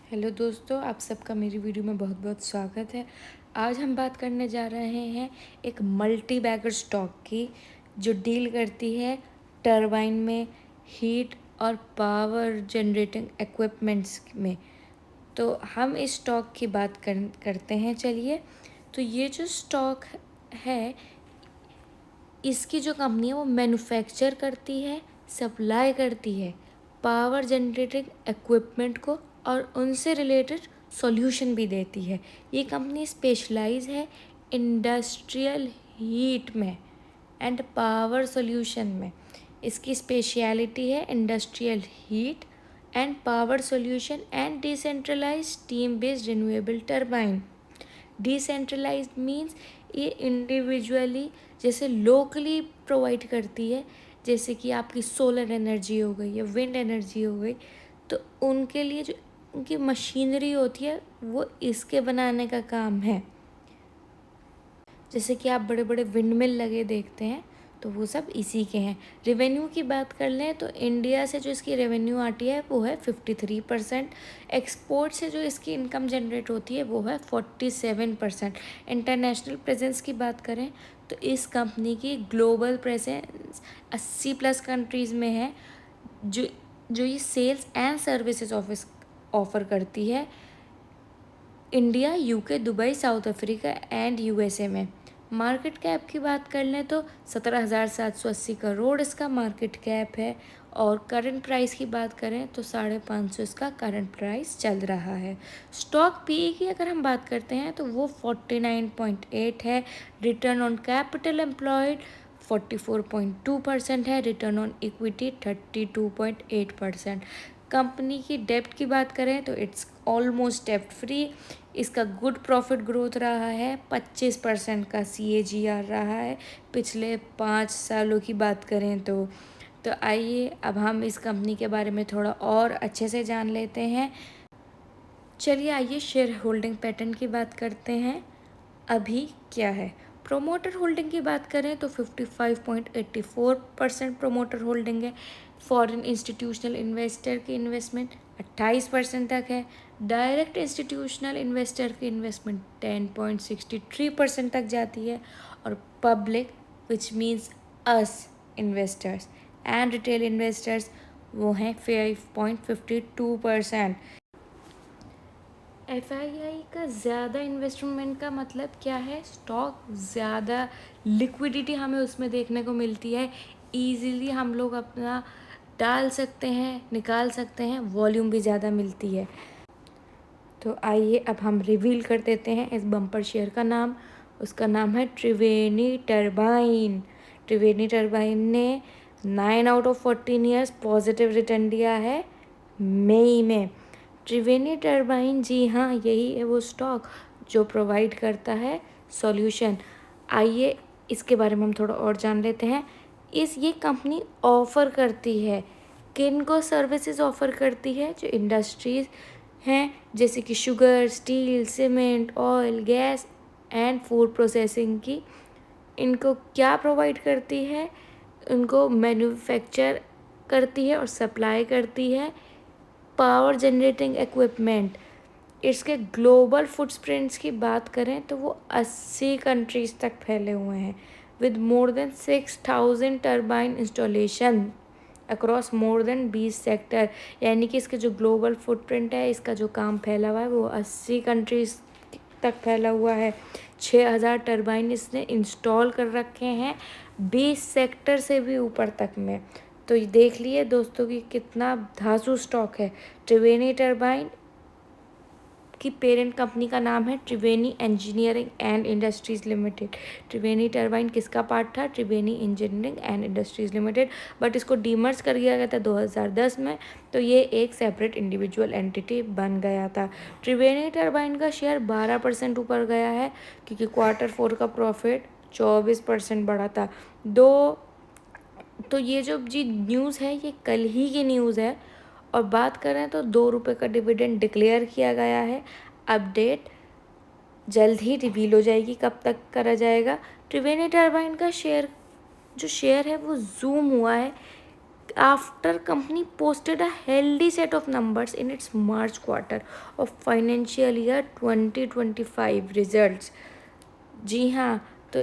Hello दोस्तों, आप सबका मेरी वीडियो में बहुत बहुत स्वागत है। आज हम बात करने जा रहे हैं एक मल्टी बैगर स्टॉक की, जो डील करती है टरबाइन में हीट और पावर जनरेटिंग इक्विपमेंट्स में। तो हम इस स्टॉक की बात करते हैं। चलिए, तो ये जो स्टॉक है, इसकी जो कंपनी है वो मैन्युफैक्चर करती है, सप्लाई करती है पावर जनरेटिंग इक्विपमेंट को, और उनसे रिलेटेड सॉल्यूशन भी देती है। ये कंपनी स्पेशलाइज है इंडस्ट्रियल हीट में एंड पावर सॉल्यूशन में। इसकी स्पेशलिटी है industrial heat and power solution and decentralised steam based renewable turbine. Decentralised means ये इंडिविजुअली जैसे लोकली प्रोवाइड करती है, जैसे कि आपकी सोलर एनर्जी हो गई या विंड एनर्जी हो गई, तो उनके लिए जो उनकी मशीनरी होती है वो इसके बनाने का काम है। जैसे कि आप बड़े बड़े विंडमिल लगे देखते हैं, तो वो सब इसी के हैं। रेवेन्यू की बात कर लें तो इंडिया से जो इसकी रेवेन्यू आती है वो है 53%। एक्सपोर्ट से जो इसकी इनकम जनरेट होती है वो है 47%। इंटरनेशनल प्रेजेंस की बात करें तो इस कंपनी की ग्लोबल प्रेजेंस 80+ कंट्रीज़ में है, जो जो ये सेल्स एंड सर्विसेज ऑफर करती है India, UK, Dubai, south Africa and USA में। मार्केट कैप की बात कर लें तो 17,780 करोड़ इसका मार्केट कैप है, और करंट प्राइस की बात करें तो 550 इसका करंट प्राइस चल रहा है। स्टॉक पीई की अगर हम बात करते हैं तो वो 49.8 है। रिटर्न ऑन कैपिटल एम्प्लॉयड 44.2% है। Return on equity 32.8%। कंपनी की डेप्ट की बात करें तो इट्स ऑलमोस्ट डेप्ट फ्री। इसका गुड प्रॉफिट ग्रोथ रहा है, 25% का CAGR रहा है पिछले 5 सालों की बात करें तो आइए अब हम इस कंपनी के बारे में थोड़ा और अच्छे से जान लेते हैं। चलिए आइए शेयर होल्डिंग पैटर्न की बात करते हैं। अभी क्या है, प्रोमोटर होल्डिंग की बात करें तो 55.84% प्रोमोटर होल्डिंग है। फॉरेन इंस्टीट्यूशनल इन्वेस्टर की इन्वेस्टमेंट 28% तक है। डायरेक्ट इंस्टीट्यूशनल इन्वेस्टर की इन्वेस्टमेंट 10.63% तक जाती है। और public which means us investors and retail investors वो हैं 5.52%। FII का ज़्यादा इन्वेस्टमेंट का मतलब क्या है, स्टॉक ज़्यादा लिक्विडिटी हमें उसमें देखने को मिलती है, ईज़िली हम लोग अपना डाल सकते हैं, निकाल सकते हैं, वॉल्यूम भी ज़्यादा मिलती है। तो आइए अब हम रिवील कर देते हैं इस बम्पर शेयर का नाम। उसका नाम है त्रिवेणी टरबाइन। त्रिवेणी टरबाइन ने 9/14 ईयर्स पॉजिटिव रिटर्न दिया है मई में। त्रिवेणी टरबाइन, जी हाँ, यही है वो स्टॉक जो प्रोवाइड करता है सॉल्यूशन। आइए इसके बारे में हम थोड़ा और जान लेते हैं। ये कंपनी ऑफ़र करती है, किन को सर्विसेज ऑफ़र करती है, जो इंडस्ट्रीज़ हैं जैसे कि sugar, steel, cement, oil, gas and food processing की। इनको क्या प्रोवाइड करती है, उनको मैन्युफैक्चर करती है और सप्लाई करती है पावर जनरेटिंग इक्विपमेंट। इसके ग्लोबल फुटप्रिंट्स की बात करें तो वो 80 कंट्रीज़ तक फैले हुए हैं, with more than 6,000 turbine installation across more than 20 sector. यानी कि इसके जो ग्लोबल फुटप्रिंट है, इसका जो काम फैला हुआ है वो 80 कंट्रीज़ तक फैला हुआ है। 6,000 टर्बाइन इसने इंस्टॉल कर रखे हैं 20 सेक्टर से भी ऊपर तक में। तो ये देख लिए दोस्तों कि कितना धांसू स्टॉक है। त्रिवेणी टर्बाइन की पेरेंट कंपनी का नाम है Triveni Engineering and Industries Limited. Triveni Turbine किसका पार्ट था, Triveni Engineering and Industries Limited, but इसको डीमर्ज कर दिया गया था 2010 में, तो ये एक सेपरेट इंडिविजुअल एंटिटी बन गया था। त्रिवेणी टर्बाइन का शेयर 12% ऊपर गया है, क्योंकि Q4 का प्रॉफिट 24% बढ़ा था। तो ये जो जी न्यूज़ है ये कल ही की न्यूज़ है। और बात करें तो 2 रुपये का डिविडेंड डिक्लेयर किया गया है। अपडेट जल्द ही रिवील हो जाएगी, कब तक करा जाएगा। त्रिवेणी टर्बाइन का शेयर है वो जूम हुआ है after company posted a healthy set of numbers in its March quarter of financial year 2025 results। जी हाँ, तो